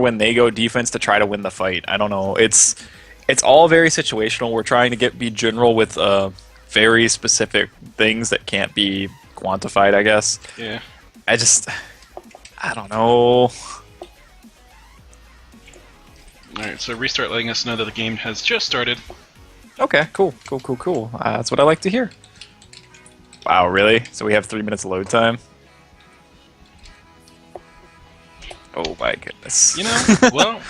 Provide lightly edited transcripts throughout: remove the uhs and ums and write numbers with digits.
when they go defense to try to win the fight. I don't know. It's all very situational. We're trying to be general with very specific things that can't be quantified, I guess. Yeah. I don't know. Alright, so restart letting us know that the game has just started. Okay, cool. That's what I like to hear. Wow, really? So we have 3 minutes load time? Oh my goodness. You know, well...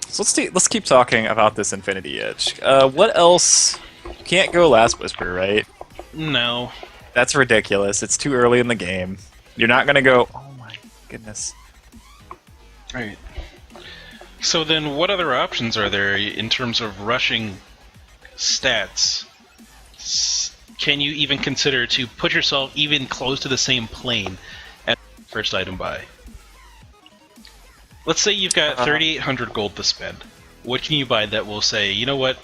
So let's keep talking about this Infinity Edge. What else? Can't go Last Whisper, right? No. That's ridiculous. It's too early in the game. You're not gonna go... Oh my goodness. Alright. So then what other options are there in terms of rushing stats? Can you even consider to put yourself even close to the same plane as the first item buy? Let's say you've got 3,800 gold to spend. What can you buy that will say, you know what?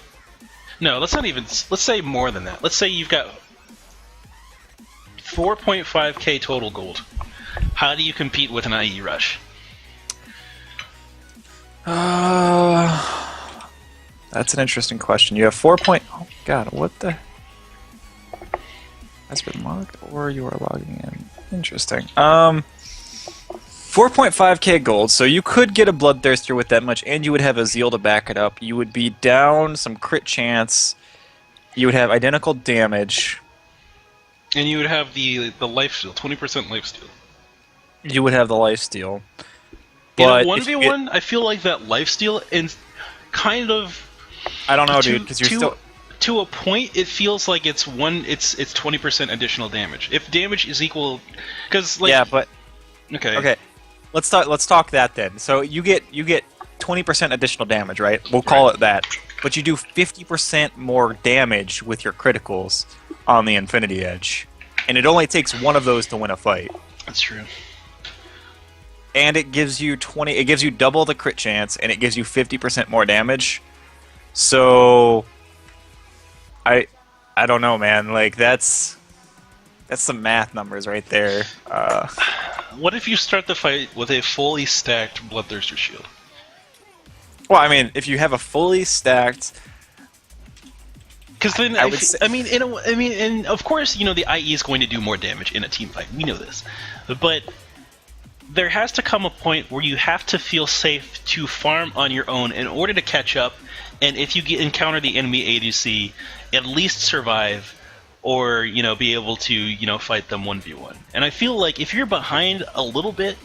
No, let's say more than that. Let's say you've got 4.5k total gold. How do you compete with an IE rush? That's an interesting question. You have 4 point... Oh god, what the... Has been logged, or you are logging in. Interesting. 4.5k gold, so you could get a Bloodthirster with that much, and you would have a Zeal to back it up. You would be down some crit chance. You would have identical damage. And you would have the lifesteal, 20% lifesteal. You would have the lifesteal. But in a 1v1, I feel like that lifesteal is kind of... I don't know, dude, because you're still... To a point, it feels like it's 20% additional damage. If damage is equal... Because, like... Yeah, but... Okay. Let's talk that then. So you get 20% additional damage, right? We'll call it that. But you do 50% more damage with your criticals on the Infinity Edge. And it only takes one of those to win a fight. That's true. And it gives you double the crit chance, and it gives you 50% more damage. So I don't know, man. Like that's some math numbers right there. What if you start the fight with a fully stacked Bloodthirster shield? Well, I mean, if you have a fully stacked, because then I would say... and of course, you know, the IE is going to do more damage in a team fight. We know this, but there has to come a point where you have to feel safe to farm on your own in order to catch up. And if you encounter the enemy ADC, at least survive, or, you know, be able to, you know, fight them 1v1. And I feel like if you're behind a little bit,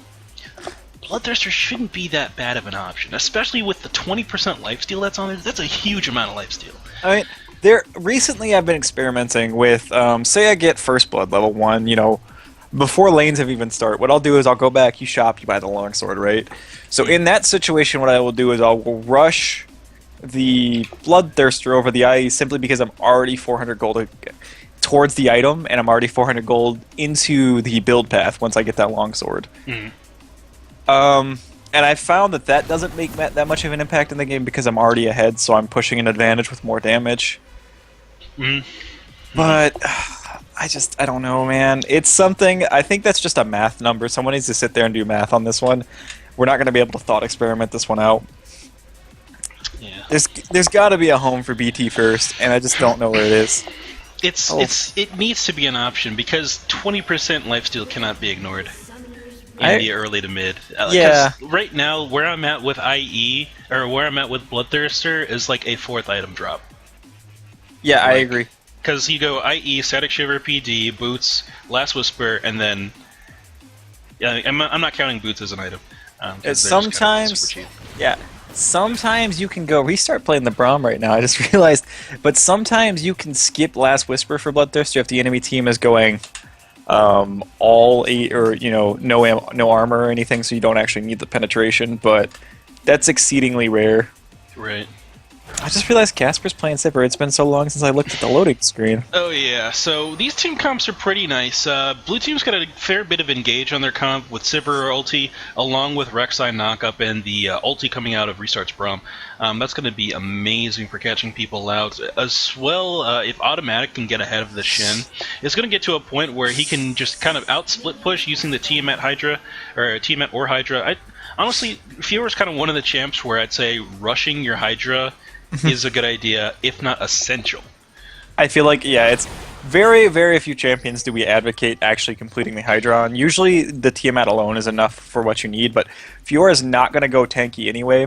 Bloodthirster shouldn't be that bad of an option, especially with the 20% lifesteal that's on there. That's a huge amount of lifesteal. I mean, recently I've been experimenting with, say I get First Blood level 1, you know, before lanes have even started. What I'll do is I'll go back, you shop, you buy the longsword, right? So in that situation, what I will do is I'll rush the Bloodthirster over the IE simply because I'm already 400 gold towards the item, and I'm already 400 gold into the build path once I get that longsword. And I found that doesn't make that much of an impact in the game because I'm already ahead, so I'm pushing an advantage with more damage. But I don't know, man. It's something, I think that's just a math number. Someone needs to sit there and do math on this one. We're not going to be able to thought experiment this one out. Yeah. There's got to be a home for BT first, and I just don't know where it is. It needs to be an option because 20% lifesteal cannot be ignored in the early to mid. Yeah. Right now, where I'm at with IE or where I'm at with Bloodthirster is like a 4th item drop. Yeah, I agree. Because you go IE, Static Shiver, PD, Boots, Last Whisper, and then I'm not counting Boots as an item. Sometimes, yeah. Sometimes you can go restart playing the Braum right now. I just realized, but sometimes you can skip Last Whisper for Bloodthirster if the enemy team is going all 8 or no armor or anything, so you don't actually need the penetration. But that's exceedingly rare. Right. I just realized Casper's playing Sipper. It's been so long since I looked at the loading screen. Oh yeah, so these team comps are pretty nice. Blue team's got a fair bit of engage on their comp with Sipper ulti, along with Rek'Sai knockup and the ulti coming out of Restart's Braum. That's going to be amazing for catching people out. As well, if Automatic can get ahead of the Shin, it's going to get to a point where he can just kind of out-split push using the Tiamat Hydra, or Tiamat or Hydra. honestly, Fiora's kind of one of the champs where I'd say rushing your Hydra is a good idea, if not essential. I feel like, yeah, it's very, very few champions do we advocate actually completing the Hydra on. Usually the Tiamat alone is enough for what you need, but Fiora's not going to go tanky anyway,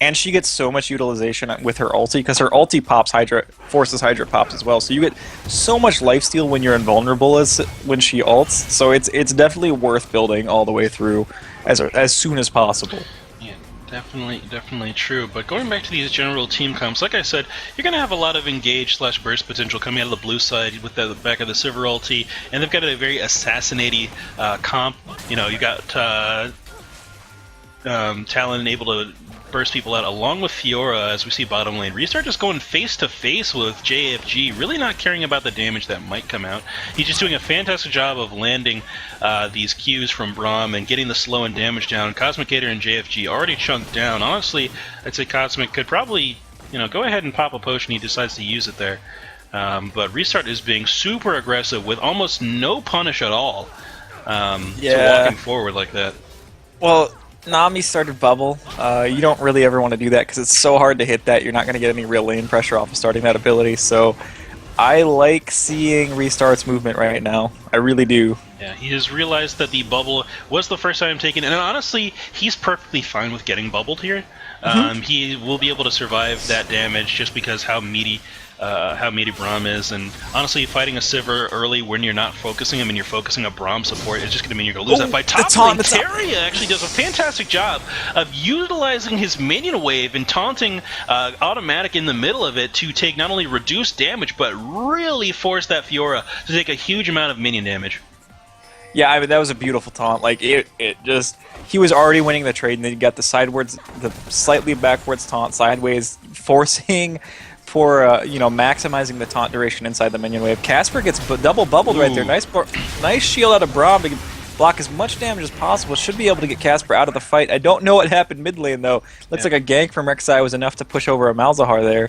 and she gets so much utilization with her ulti, because her ulti pops Hydra, forces Hydra pops as well, so you get so much lifesteal when you're invulnerable as when she ults, so it's definitely worth building all the way through as soon as possible. Definitely true. But going back to these general team comps, like I said, you're going to have a lot of engage/burst potential coming out of the blue side with the back of the Sivir ulti, and they've got a very assassinating comp. You know, you got Talon able to burst people out along with Fiora as we see bottom lane. Restart just going face to face with JFG, really not caring about the damage that might come out. He's just doing a fantastic job of landing these Qs from Braum and getting the slow and damage down. Cosmic Gator and JFG already chunked down. Honestly, I'd say Cosmic could probably, go ahead and pop a potion. He decides to use it there. But Restart is being super aggressive with almost no punish at all. To walking forward like that. Well, Nami started bubble. You don't really ever want to do that because it's so hard to hit that. You're not going to get any real lane pressure off of starting that ability. So I like seeing Restart's movement right now. I really do. Yeah, he has realized that the bubble was the first time taken, and honestly, he's perfectly fine with getting bubbled here. He will be able to survive that damage just because how meaty Braum is, and honestly, fighting a Sivir early when you're not focusing him and you're focusing a Braum support is just going to mean you're going to lose that fight. Top lane, Teria actually does a fantastic job of utilizing his minion wave and taunting Automatic in the middle of it to take not only reduced damage, but really force that Fiora to take a huge amount of minion damage. Yeah, I mean, that was a beautiful taunt. Like, it just... He was already winning the trade, and then you got the slightly backwards taunt sideways, forcing for, maximizing the taunt duration inside the minion wave. Casper gets double bubbled right there. Nice shield out of Braum to block as much damage as possible. Should be able to get Casper out of the fight. I don't know what happened mid lane, though. Looks like a gank from Rek'Sai was enough to push over a Malzahar there.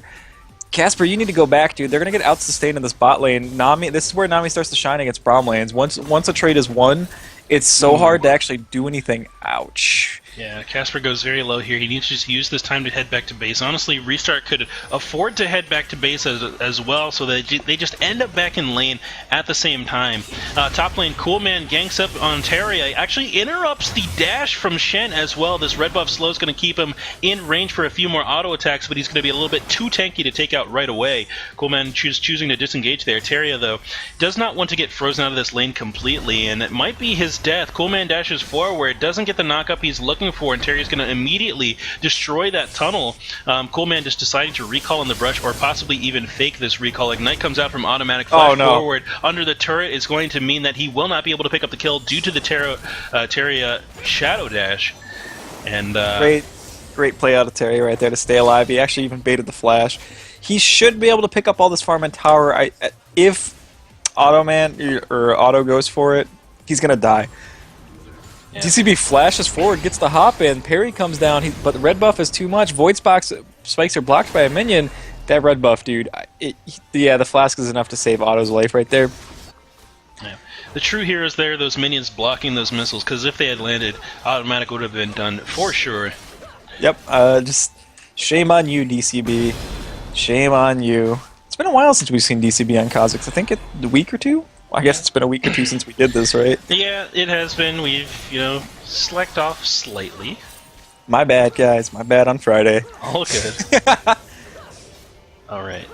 Casper, you need to go back, dude. They're going to get out-sustained in this bot lane. This is where Nami starts to shine against Braum lanes. Once a trade is won, it's so hard to actually do anything. Ouch. Yeah, Casper goes very low here. He needs to just use this time to head back to base. Honestly, Restart could afford to head back to base as well, so that they just end up back in lane at the same time. Top lane, Coolman ganks up on Teria. Actually interrupts the dash from Shen as well. This red buff slow is going to keep him in range for a few more auto attacks, but he's going to be a little bit too tanky to take out right away. Coolman choosing to disengage there. Teria, though, does not want to get frozen out of this lane completely, and it might be his death. Coolman dashes forward, doesn't get the knockup he's looking for, and Terry's going to immediately destroy that tunnel. Coolman just deciding to recall in the brush, or possibly even fake this recall. Ignite comes out from Automatic, flash forward under the turret is going to mean that he will not be able to pick up the kill due to the Terria Shadow Dash. And great play out of Terry right there to stay alive. He actually even baited the flash. He should be able to pick up all this farm and tower. If Auto goes for it, he's going to die. Yeah. DCB flashes forward, gets the hop in, parry comes down, but the red buff is too much. Void spikes are blocked by a minion. That red buff, dude, the flask is enough to save Otto's life right there. Yeah. The true heroes there, those minions blocking those missiles, because if they had landed, Automatic would have been done for sure. Yep, just shame on you, DCB. Shame on you. It's been a while since we've seen DCB on Kha'Zix. I think a week or two? I guess it's been a week or two since we did this, right? Yeah, it has been. We've, slacked off slightly. My bad, guys. My bad on Friday. All good. All right.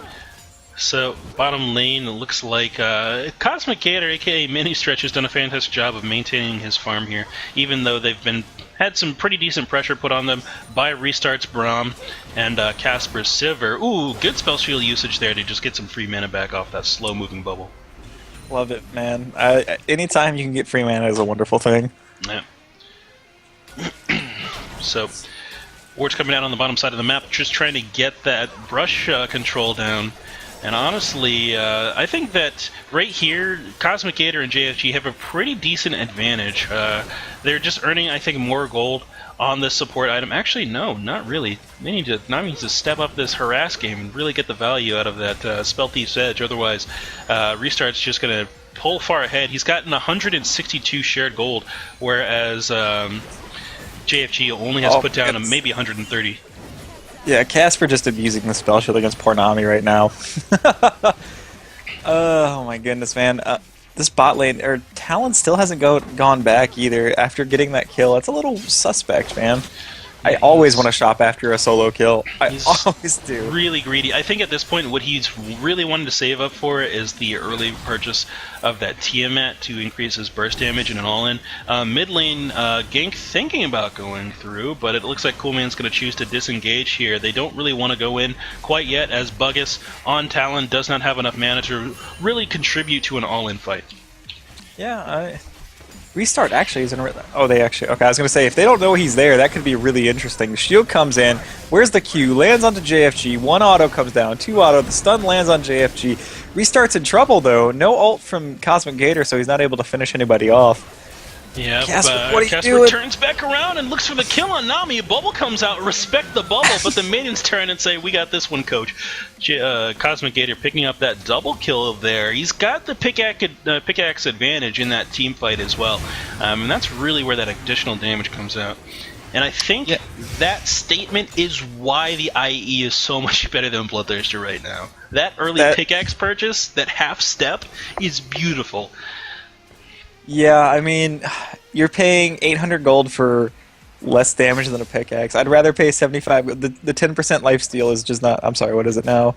So, bottom lane, it looks like Cosmic Gator, aka Mini Stretch, has done a fantastic job of maintaining his farm here, even though they've had some pretty decent pressure put on them by Restart's Braum and Casper's Sivir. Ooh, good spell shield usage there to just get some free mana back off that slow-moving bubble. Love it, man. Anytime you can get free mana is a wonderful thing. Yeah. So, Ward's coming out on the bottom side of the map, just trying to get that brush control down. And honestly, I think that right here, Cosmic Gator and JFG have a pretty decent advantage. They're just earning, I think, more gold on this support item. Actually, no, not really. Nami needs to step up this harass game and really get the value out of that Spell Thief's Edge. Otherwise, Restart's just going to pull far ahead. He's gotten 162 shared gold, whereas JFG only has Oh, put down it's- maybe 130. Yeah, Casper just abusing the spell shield against poor Nami right now. Oh my goodness, man. This bot lane, or Talon still hasn't gone back either after getting that kill. It's a little suspect, man. I Yeah, always want to shop after a solo kill. I he's always do. really greedy. I think at this point, what he's really wanted to save up for is the early purchase of that Tiamat to increase his burst damage in an all-in. Mid lane, Gank thinking about going through, but it looks like Coolman's going to choose to disengage here. They don't really want to go in quite yet, as Buggus on Talon does not have enough mana to really contribute to an all-in fight. Yeah, Restart actually isn't. Oh, they actually. Okay, I was gonna say if they don't know he's there, that could be really interesting. Shield comes in. Where's the Q? Lands onto JFG. One auto comes down. Two auto. The stun lands on JFG. Restart's in trouble though. No ult from Cosmic Gator, so he's not able to finish anybody off. Yeah, Casper, what are you Casper doing? turns back around and looks for the kill on Nami. A bubble comes out, respect the bubble, but the minions turn and say, "We got this one, coach." Cosmic Gator picking up that double kill there. He's got the pickaxe advantage in that team fight as well, and that's really where that additional damage comes out. And I think that statement is why the IE is so much better than Bloodthirster right now. That early pickaxe purchase, that half step, is beautiful. Yeah, I mean, you're paying 800 gold for less damage than a pickaxe. I'd rather pay 75. The 10% lifesteal is just not. I'm sorry, what is it now?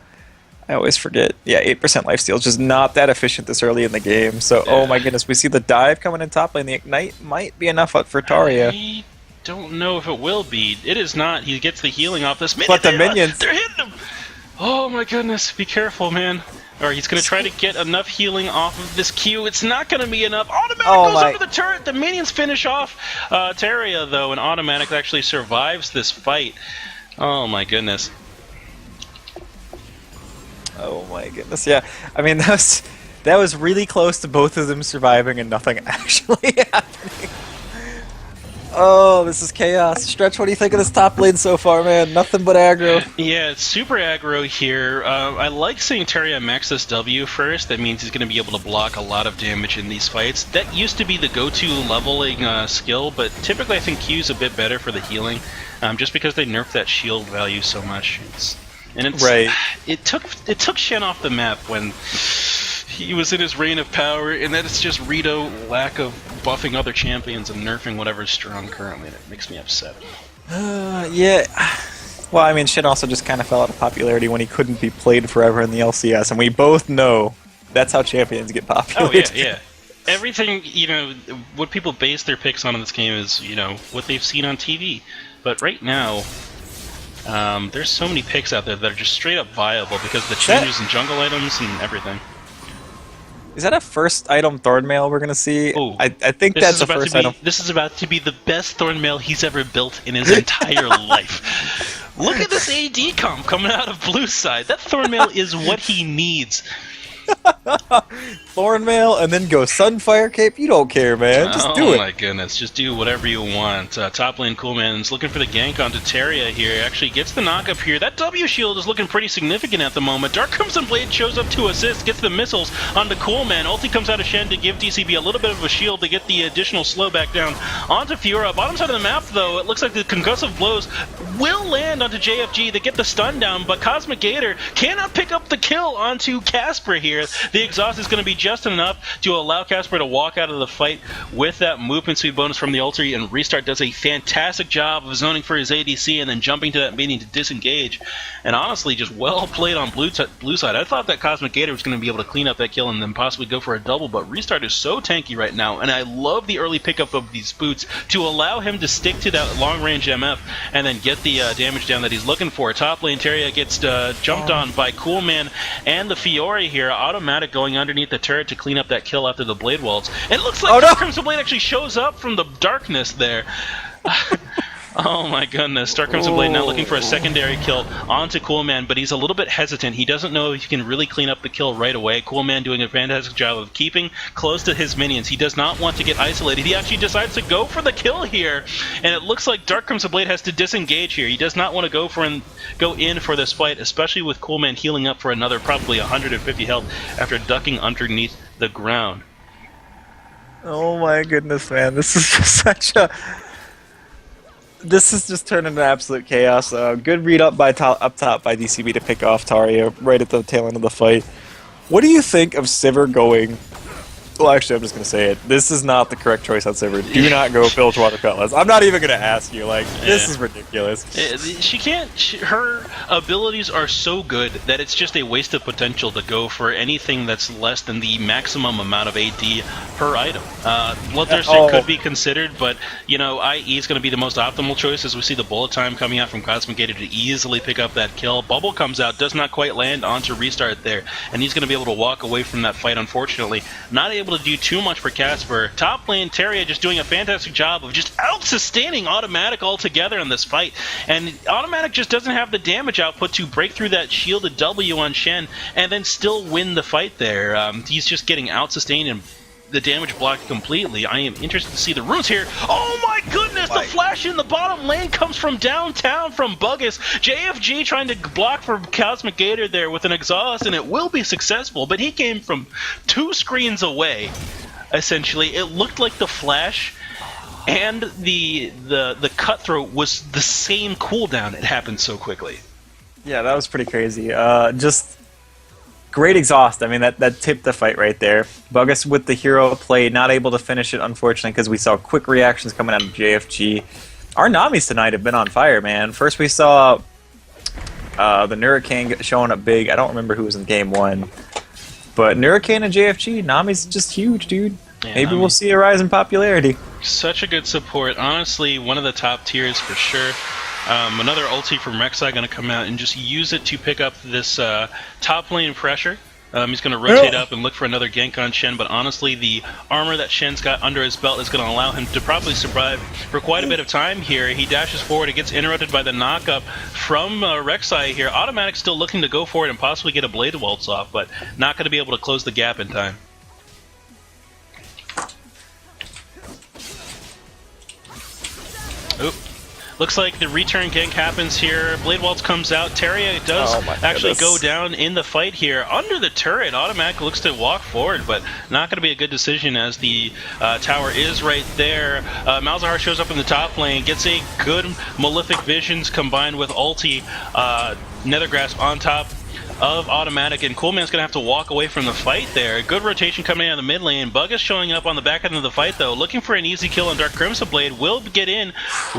I always forget. Yeah, 8% lifesteal is just not that efficient this early in the game. So, oh my goodness, we see the dive coming in top lane. The ignite might be enough for Taria. I don't know if it will be. It is not. He gets the healing off this minion. But the minions. They're hitting him. Oh my goodness, be careful, man. Or he's going to try to get enough healing off of this Q. It's not going to be enough. Automatic goes over the turret. The minions finish off Taria, though, and Automatic actually survives this fight. Oh my goodness. Oh my goodness, yeah. I mean, that was really close to both of them surviving and nothing actually happening. Oh, this is chaos. Stretch, what do you think of this top lane so far, man? Nothing but aggro. Yeah, it's super aggro here. I like seeing Taria max this W first. That means he's going to be able to block a lot of damage in these fights. That used to be the go-to leveling skill, but typically I think Q's a bit better for the healing, just because they nerfed that shield value so much. It took Shen off the map when he was in his reign of power, and that is just Rito lack of buffing other champions and nerfing whatever's strong currently, and it makes me upset. Yeah. Well, I mean, Shen also just kind of fell out of popularity when he couldn't be played forever in the LCS, and we both know that's how champions get popular. Oh, yeah. Everything, what people base their picks on in this game is, what they've seen on TV. But right now, there's so many picks out there that are just straight up viable because of the changes in jungle items and everything. Is that a first item Thornmail we're gonna see? Oh, I think that's the first item. This is about to be the best Thornmail he's ever built in his entire life. Look at this AD comp coming out of blue side. That Thornmail is what he needs. Thornmail and then go Sunfire Cape. You don't care, man. Just do it. Oh my goodness, just do whatever you want. Top lane Coolman's looking for the gank onto Taria here. Actually gets the knock up here. That W shield is looking pretty significant at the moment. Dark Crimson Blade shows up to assist, gets the missiles onto Coolman. Ulti comes out of Shen to give DCB a little bit of a shield to get the additional slow back down onto Fiora. Bottom side of the map, though, it looks like the concussive blows will land onto JFG to get the stun down, but Cosmic Gator cannot pick up the kill onto Casper here. The exhaust is going to be just enough to allow Casper to walk out of the fight with that movement speed bonus from the ulti, and Restart does a fantastic job of zoning for his ADC and then jumping to that meeting to disengage. And honestly, just well played on blue side. I thought that Cosmic Gator was going to be able to clean up that kill and then possibly go for a double, but Restart is so tanky right now, and I love the early pickup of these boots to allow him to stick to that long-range MF and then get the damage down that he's looking for. Top lane Taria gets jumped on by Coolman and the Fiore here. Automatic going underneath the turret to clean up that kill after the Blade Waltz. It looks like Dark Crimson Blade actually shows up from the darkness there. Oh my goodness. Dark Crimson Blade now looking for a secondary kill onto Coolman, but he's a little bit hesitant. He doesn't know if he can really clean up the kill right away. Coolman doing a fantastic job of keeping close to his minions. He does not want to get isolated. He actually decides to go for the kill here, and it looks like Dark Crimson Blade has to disengage here. He does not want to go in for this fight, especially with Coolman healing up for another probably 150 health after ducking underneath the ground. Oh my goodness, man. This is just such a... this has just turned into absolute chaos. Good read up top by DCB to pick off Taria right at the tail end of the fight. What do you think of Sivir going? Well, actually, I'm just going to say it. This is not the correct choice on Sivir. Do not go Bilgewater Cutlass. I'm not even going to ask you. Like, this is ridiculous. She can't. Her abilities are so good that it's just a waste of potential to go for anything that's less than the maximum amount of AD per item. Bloodthirsty could be considered, but you know, IE is going to be the most optimal choice as we see the bullet time coming out from Cosmic Gator to easily pick up that kill. Bubble comes out, does not quite land onto restart there, and he's going to be able to walk away from that fight. Unfortunately, not able to do too much for Casper. Top lane, Teria just doing a fantastic job of just out-sustaining Automatic altogether in this fight. And Automatic just doesn't have the damage output to break through that shielded W on Shen and then still win the fight there. He's just getting out-sustained and the damage blocked completely. I am interested to see the runes here. Oh my goodness, the flash in the bottom lane comes from downtown from Buggus. JFG trying to block for Cosmic Gator there with an exhaust, and it will be successful, but he came from 2 screens away, essentially. It looked like the flash and the cutthroat was the same cooldown. It happened so quickly. Yeah, that was pretty crazy. Just great exhaust. I mean, that tipped the fight right there. Buggus with the hero play, not able to finish it, unfortunately, because we saw quick reactions coming out of JFG. Our Namis tonight have been on fire, man. First we saw the Nurricane showing up big. I don't remember who was in game 1. But Nurricane and JFG, Nami's just huge, dude. Yeah, maybe we'll see a rise in popularity. Such a good support. Honestly, one of the top tiers for sure. Another ulti from Rek'Sai going to come out and just use it to pick up this top lane pressure. He's going to rotate up and look for another gank on Shen, but honestly, the armor that Shen's got under his belt is going to allow him to probably survive for quite a bit of time here. He dashes forward, it gets interrupted by the knockup from Rek'Sai here. Automatic still looking to go for it and possibly get a Blade Waltz off, but not going to be able to close the gap in time. Oop. Looks like the return gank happens here. Blade Waltz comes out. Teria does actually go down in the fight here. Under the turret, Automatic looks to walk forward, but not going to be a good decision as the tower is right there. Malzahar shows up in the top lane, gets a good Malefic Visions combined with ulti. Nether Grasp on top of Automatic, and Coolman's going to have to walk away from the fight there. Good rotation coming out of the mid lane. Buggus showing up on the back end of the fight, though, looking for an easy kill on Dark Crimson Blade. Will get in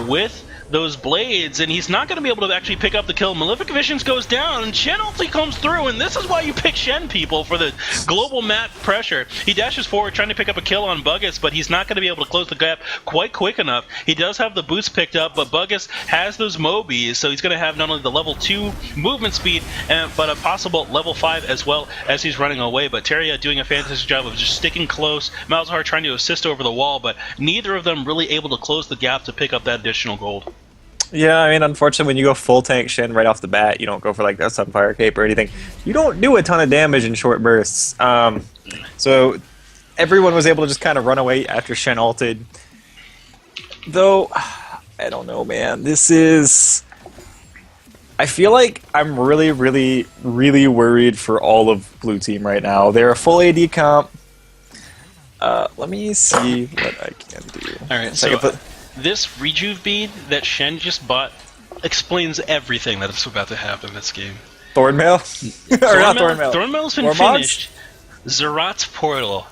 with those blades, and he's not going to be able to actually pick up the kill. Malefic Visions goes down, and Shen ulti comes through, and this is why you pick Shen, people, for the global map pressure. He dashes forward trying to pick up a kill on Buggus, but he's not going to be able to close the gap quite quick enough. He does have the boost picked up, but Buggus has those Mobies, so he's going to have not only the level 2 movement speed, but a possible level 5 as well as he's running away. But Teria doing a fantastic job of just sticking close. Malzahar trying to assist over the wall, but neither of them really able to close the gap to pick up that additional gold. Yeah, I mean, unfortunately, when you go full tank Shen right off the bat, you don't go for like that Sunfire Cape or anything. You don't do a ton of damage in short bursts. So everyone was able to just kind of run away after Shen ulted. Though, I don't know, man. This is... I feel like I'm really, really, really worried for all of Blue Team right now. They're a full AD comp. Let me see what I can do. Alright, so... This Rejuve bead that Shen just bought explains everything that's about to happen in this game. Thornmail? Or not Thornmail. Thornmail's been finished. Zerat's Portal.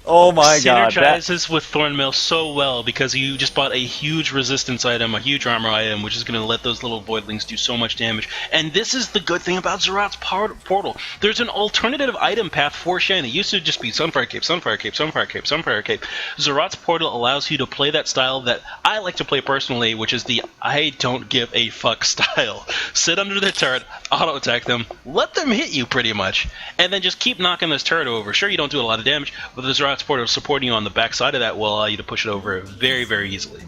Oh my god. Synergizes with Thornmail so well because you just bought a huge resistance item, a huge armor item, which is going to let those little voidlings do so much damage. And this is the good thing about Zerat's Portal. There's an alternative item path for Shen. It used to just be Sunfire Cape, Sunfire Cape, Sunfire Cape, Sunfire Cape. Zerat's Portal allows you to play that style that I like to play personally, which is the I don't give a fuck style. Sit under the turret, auto-attack them, let them hit you pretty much, and then just keep knocking this turret over. Sure, you don't do a lot of damage, but the Zerat's Portal supporting you on the back side of that will allow you to push it over very, very easily.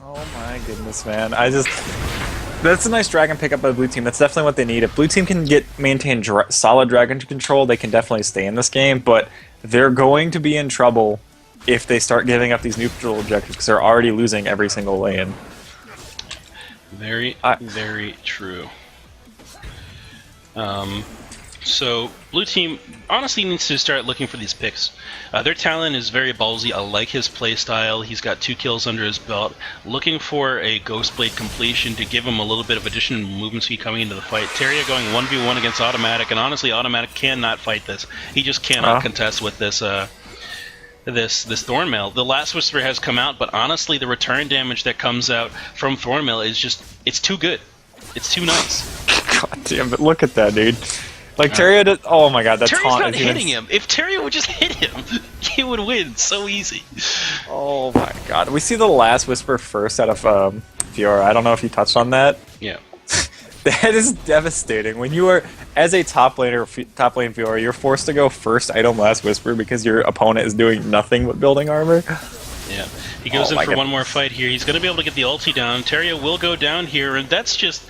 Oh my goodness, man. That's a nice dragon pickup by the Blue Team. That's definitely what they need. If Blue Team can maintain solid dragon control, they can definitely stay in this game, but they're going to be in trouble if they start giving up these neutral objectives, because they're already losing every single lane. Very, very true. So, blue team honestly needs to start looking for these picks. Their talent is very ballsy. I like his playstyle. He's got 2 kills under his belt. Looking for a Ghost Blade completion to give him a little bit of additional movement speed coming into the fight. Terria going 1v1 against Automatic, and honestly, Automatic cannot fight this. He just cannot contest with this this Thornmail. The Last Whisper has come out, but honestly, the return damage that comes out from Thornmail is just, it's too good. It's too nice. God damn it, look at that, dude. Like, Terria did, oh my god, that Terrier's taunt not is hitting him. If Terria would just hit him, he would win so easy. Oh my god. We see the Last Whisper first out of Fiora. I don't know if you touched on that. Yeah. That is devastating. When you are, as a top lane Fiora, you're forced to go first item Last Whisper because your opponent is doing nothing but building armor. Yeah. He goes in for one more fight here. He's going to be able to get the ulti down. Terria will go down here, and that's just...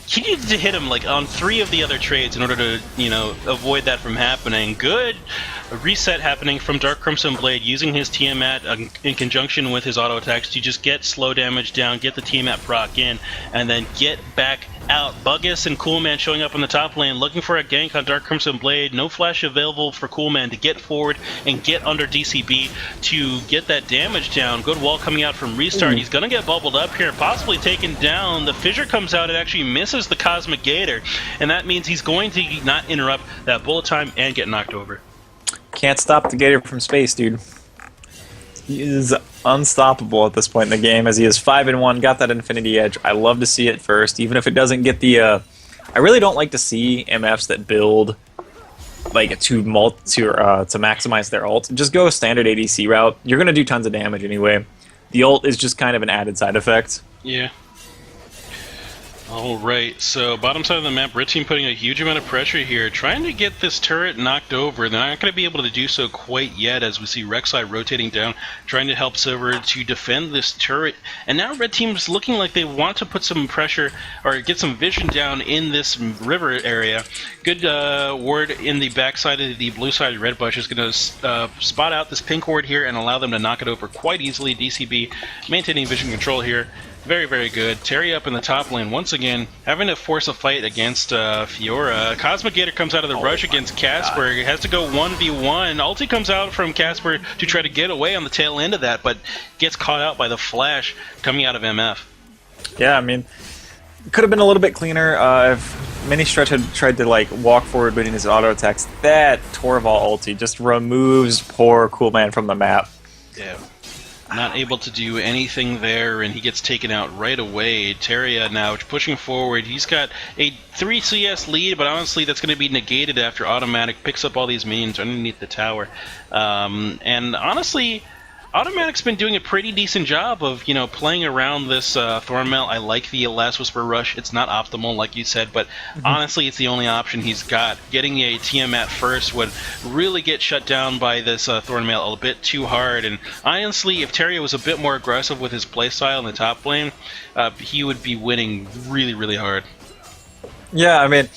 He needed to hit him like on 3 of the other trades in order to, avoid that from happening. Good reset happening from Dark Crimson Blade, using his Tiamat in conjunction with his auto attacks to just get slow damage down, get the Tiamat proc in, and then get back out. Buggus and Coolman showing up in the top lane, looking for a gank on Dark Crimson Blade. No flash available for Coolman to get forward and get under DCB to get that damage down. Good wall coming out from Restart. He's going to get bubbled up here, possibly taken down. The Fissure comes out and actually misses the Cosmic Gator, and that means he's going to not interrupt that bullet time and get knocked over. Can't stop the Gator from space, dude. He is unstoppable at this point in the game, as he is 5-1, got that Infinity Edge. I love to see it first, even if it doesn't get the... I really don't like to see MFs that build like to maximize their ult. Just go a standard ADC route. You're going to do tons of damage anyway. The ult is just kind of an added side effect. Yeah. Alright, so bottom side of the map, red team putting a huge amount of pressure here, trying to get this turret knocked over. They're not going to be able to do so quite yet, as we see Rek'Sai rotating down, trying to help Silver to defend this turret. And now red team's looking like they want to put some pressure, or get some vision down in this river area. Good ward in the backside of the blue side red bush is going to spot out this pink ward here and allow them to knock it over quite easily. DCB maintaining vision control here. Very, very good. Terry up in the top lane once again, having to force a fight against Fiora. Cosmic Gator comes out of the rush against Casper. He has to go 1v1. Ulti comes out from Casper to try to get away on the tail end of that, but gets caught out by the flash coming out of MF. Yeah, I mean, it could have been a little bit cleaner if Mini Stretch had tried to like walk forward between his auto attacks. That Torval ulti just removes poor Coolman from the map. Yeah. Not able to do anything there, and he gets taken out right away. Terria now pushing forward. He's got a 3 CS lead, but honestly that's going to be negated after Automatic picks up all these minions underneath the tower. And honestly, Automatic's been doing a pretty decent job of, playing around this Thornmail. I like the Last Whisper rush. It's not optimal, like you said, but honestly, it's the only option he's got. Getting a Tiamat first would really get shut down by this Thornmail a bit too hard. And honestly, if Terria was a bit more aggressive with his playstyle in the top lane, he would be winning really, really hard. Yeah, I mean...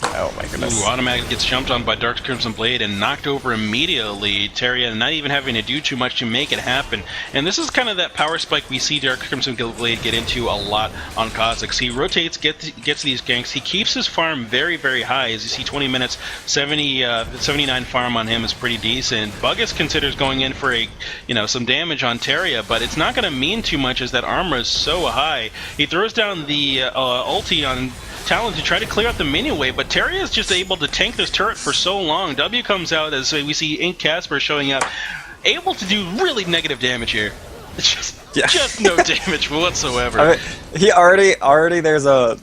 Oh my goodness. Ooh, Automatic gets jumped on by Dark Crimson Blade and knocked over immediately. Terria not even having to do too much to make it happen. And this is kind of that power spike we see Dark Crimson Blade get into a lot on Kha'Zix. He rotates, gets these ganks. He keeps his farm very, very high. As you see, 20 minutes, 79 farm on him is pretty decent. Buggus considers going in for some damage on Terria, but it's not going to mean too much as that armor is so high. He throws down the ulti on Talon to try to clear out the minion wave, but Terria is just able to tank this turret for so long. W comes out as we see Ink Casper showing up, able to do really negative damage here. It's just no damage whatsoever. I mean, he already there's a...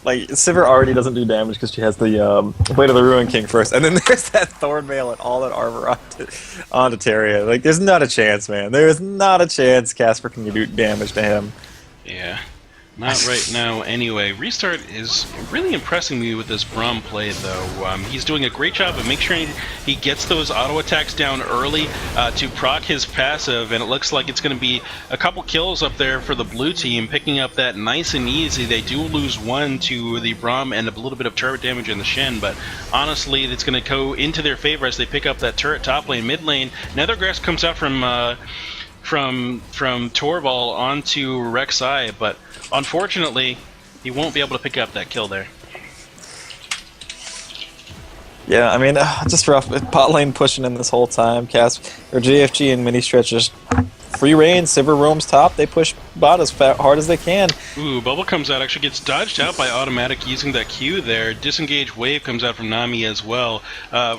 Like, Sivir already doesn't do damage because she has the Blade of the Ruin King first, and then there's that Thornmail and all that armor onto Terria. Like, there's not a chance, man. There is not a chance Casper can do damage to him. Yeah. Not right now, anyway. Restart is really impressing me with this Braum play, though. He's doing a great job of making sure he gets those auto attacks down early to proc his passive, and it looks like it's going to be a couple kills up there for the blue team, picking up that nice and easy. They do lose one to the Braum and a little bit of turret damage in the Shen, but honestly, it's going to go into their favor as they pick up that turret top lane, mid lane. Nethergrass comes out from Torval onto Rek'Sai, but unfortunately, He won't be able to pick up that kill there. Yeah, I mean, just rough. Bot lane pushing in this whole time. Or JFG and mini stretch just free reign. Sivir roams top. They push bot as hard as they can. Ooh, Bubble comes out, actually gets dodged out by Automatic using that Q there. Disengage wave comes out from Nami as well.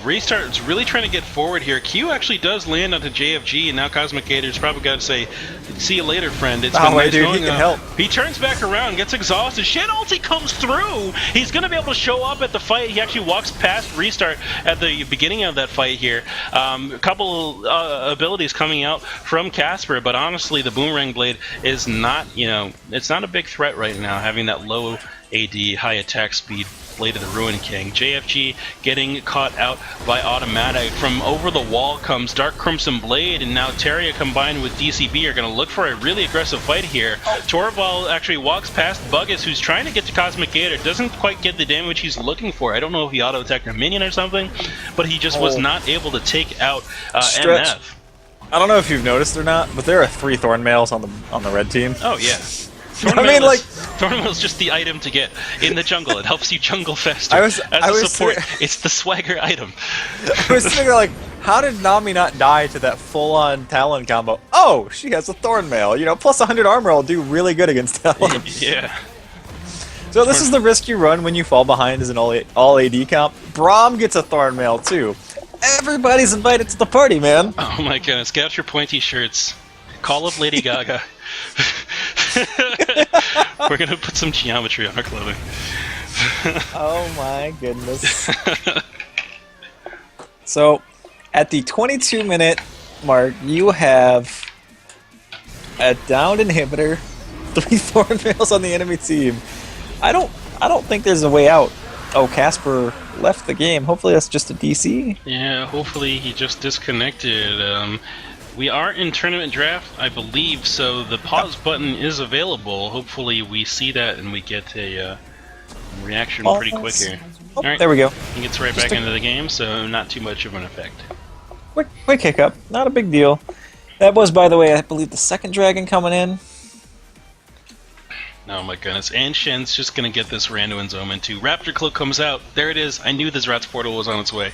Restart is really trying to get forward here. Q actually does land onto JFG, and now Cosmic Gator's probably got to say, see you later, friend. It's been nice dude, knowing he can help. He turns back around, gets exhausted. Shen ulti comes through! He's going to be able to show up at the fight. He actually walks past Restart at the beginning of that fight here. A couple abilities coming out from Casper, but honestly, the Boomerang Blade is not, it's not a big threat right now, having that low AD, high attack speed Blade of the Ruin King. JFG getting caught out by Automatic. From over the wall comes Dark Crimson Blade, and now Terria combined with DCB are going to look for a really aggressive fight here. Torval actually walks past Buggus, who's trying to get to Cosmic Gator. Doesn't quite get the damage he's looking for. I don't know if he auto-attacked a minion or something, but he just was not able to take out MF. I don't know if you've noticed or not, but there are 3 Thornmails on the red team. Oh, yeah. Thornmail is just the item to get in the jungle. It helps you jungle faster. As a support, it's the swagger item. I was sitting there like, how did Nami not die to that full-on Talon combo? Oh, she has a Thornmail. Plus 100 armor will do really good against Talon. Yeah. So this is the risk you run when you fall behind as an all AD comp. Braum gets a Thornmail too. Everybody's invited to the party, man. Oh my goodness, get out your pointy shirts. Call up Lady Gaga. We're gonna put some geometry on our clothing. Oh my goodness. So, at the 22-minute mark, you have a downed inhibitor, 3 Thornmails on the enemy team. I don't think there's a way out. Oh, Casper left the game. Hopefully that's just a DC. Yeah, hopefully he just disconnected. We are in tournament draft, I believe, so the pause button is available. Hopefully we see that and we get a reaction pretty quick here. Oh, right. There we go. He gets right back into the game, so not too much of an effect. Quick hiccup. Not a big deal. That was, by the way, I believe the second dragon coming in. Oh my goodness, and Shen's just gonna get this Randuin's Omen too. Raptor Cloak comes out. There it is. I knew this Rat's Portal was on its way.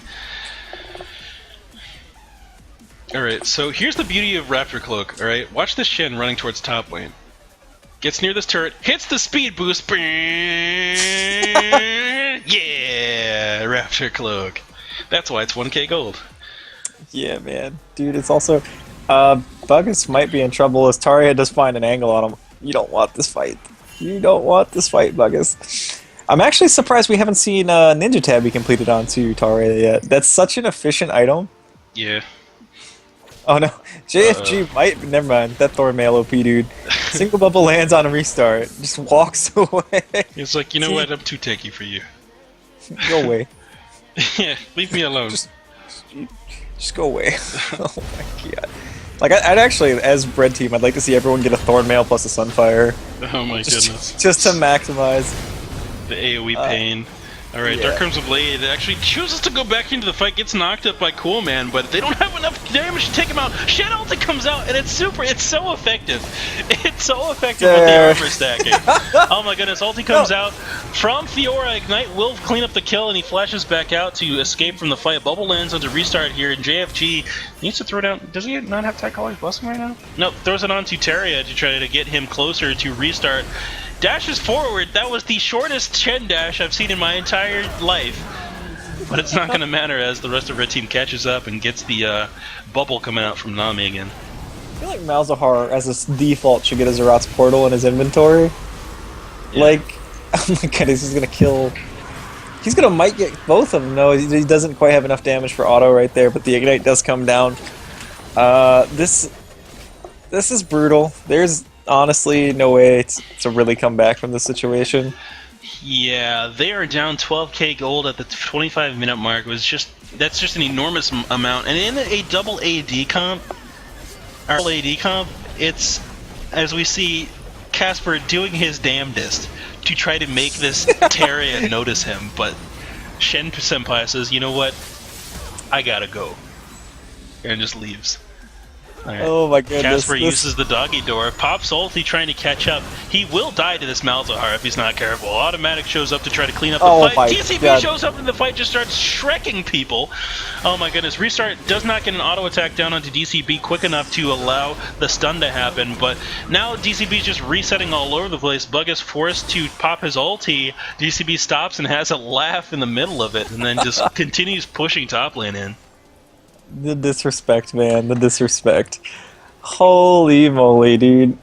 Alright, so here's the beauty of Raptor Cloak, alright? Watch this Shen running towards top lane. Gets near this turret, hits the speed boost. Yeah, Raptor Cloak. That's why it's 1k gold. Yeah, man. Dude, it's also... Buggus might be in trouble as Taria does find an angle on him. You don't want this fight. You don't want this fight, Buggus. I'm actually surprised we haven't seen Ninja Tab be completed onto Taria yet. That's such an efficient item. Yeah. Oh no, JFG might. Never mind. That Thornmail OP dude. Single bubble lands on a restart. Just walks away. It's like, you know what? I'm too techy for you. Go away. Yeah, leave me alone. Just go away. Oh my god. Like, I'd actually, as Red Team, I'd like to see everyone get a Thornmail plus a Sunfire. Oh my goodness. Just to maximize the AoE pain. Alright, yeah. Dark Crimson Blade actually chooses to go back into the fight, gets knocked up by Coolman, but they don't have enough damage to take him out. Shen ulti comes out, and it's so effective. It's so effective with the armor stacking. Oh my goodness, ulti comes out from Fiora. Ignite will clean up the kill, and he flashes back out to escape from the fight. Bubble lands onto Restart here, and JFG needs to throw down... Does he not have Tycaler's Blessing right now? No, throws it onto Terria to try to get him closer to Restart. Dashes forward. That was the shortest Shen dash I've seen in my entire life. But it's not going to matter as the rest of Red Team catches up and gets the bubble coming out from Nami again. I feel like Malzahar, as a default, should get a Zerat's Portal in his inventory. Yeah. Like, oh my goodness, he's going to kill... He's going to might get both of them. No, he doesn't quite have enough damage for auto right there, but the Ignite does come down. This is brutal. There's... honestly, no way to really come back from this situation. Yeah, they are down 12k gold at the 25-minute mark. That's just an enormous amount. And in a double AD comp, it's, as we see, Casper doing his damnedest to try to make this Terria notice him. But Shen Senpai says, you know what? I gotta go. And just leaves. Alright. Oh my goodness. Casper uses the doggy door, pops ulti trying to catch up. He will die to this Malzahar if he's not careful. Automatic shows up to try to clean up the Oh fight. my TCB God. shows up and the fight just starts shrekking people. Oh my goodness. Restart does not get an auto attack down onto DCB quick enough to allow the stun to happen, but now DCB is just resetting all over the place. Bug is forced to pop his ulti. DCB stops and has a laugh in the middle of it and then just continues pushing top lane in. The disrespect, man. The disrespect. Holy moly, dude.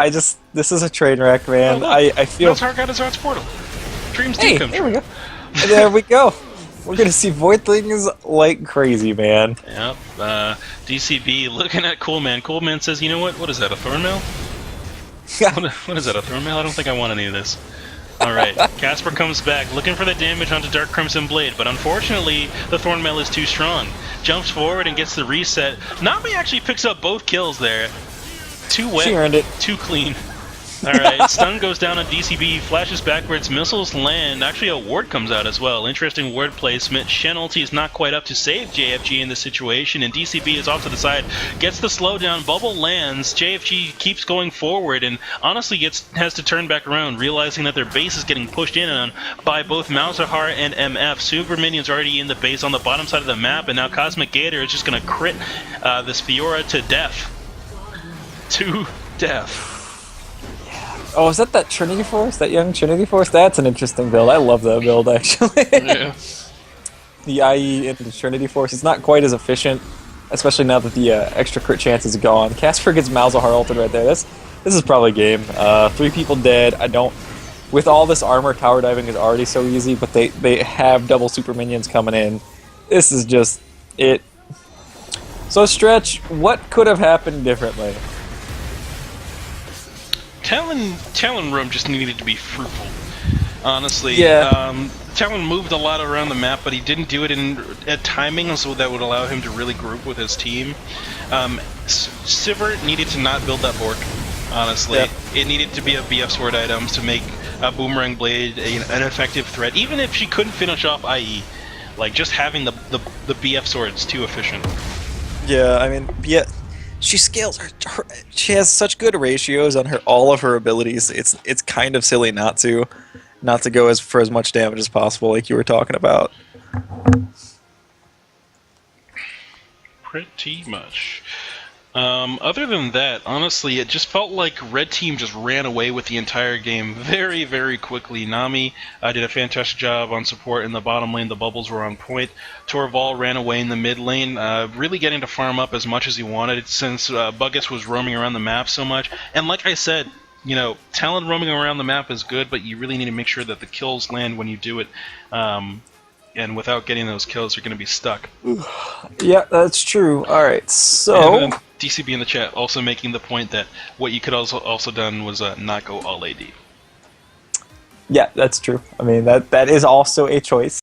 This is a train wreck, man. Oh, I feel... Malzahar got his Rats portal. Dreams do Hey, come there true. we go. There we go. We're gonna see Voidlings like crazy, man. Yep. DCB looking at Coolman. Coolman says, you know what? What is that, a Thornmail? What is that, a Thornmail? I don't think I want any of this. Alright, Casper comes back, looking for the damage onto Dark Crimson Blade, but unfortunately, the Thornmail is too strong. Jumps forward and gets the reset. Nami actually picks up both kills there. Too wet, She earned it. too clean. Alright, stun goes down on DCB, flashes backwards, missiles land. Actually, a ward comes out as well. Interesting ward placement. Shen ulti is not quite up to save JFG in this situation, and DCB is off to the side. Gets the slowdown, bubble lands. JFG keeps going forward, and honestly has to turn back around, realizing that their base is getting pushed in on by both Malzahar and MF. Super Minion's already in the base on the bottom side of the map, and now Cosmic Gator is just going to crit this Fiora to death. To death. Oh, is that Trinity Force? That young Trinity Force? That's an interesting build. I love that build, actually. Yeah. The IE into Trinity Force is not quite as efficient, especially now that the extra crit chance is gone. Casper gets Malzahar ulted right there. This is probably game. 3 people dead. I don't... With all this armor, tower diving is already so easy, but they have double super minions coming in. This is just... it. So, Stretch, what could have happened differently? Talon Room just needed to be fruitful. Honestly, Yeah. Talon moved a lot around the map, but he didn't do it at timing, so that would allow him to really group with his team. Sivert needed to not build that Bork. Honestly, Yep. It needed to be a BF sword item to make a Boomerang Blade an effective threat, even if she couldn't finish off IE. Like just having the BF sword's too efficient. Yeah, I mean, yeah, she scales she has such good ratios on all of her abilities. It's kind of silly not to go for as much damage as possible, like you were talking about. Pretty much. Other than that, honestly, it just felt like Red Team just ran away with the entire game very, very quickly. Nami did a fantastic job on support in the bottom lane. The bubbles were on point. Torval ran away in the mid lane, really getting to farm up as much as he wanted since Buggus was roaming around the map so much. And like I said, you know, Talon roaming around the map is good, but you really need to make sure that the kills land when you do it. And without getting those kills, you're going to be stuck. Yeah, that's true. All right, so And DCB in the chat also making the point that what you could also done was not go all AD. yeah, that's true. I mean, that is also a choice.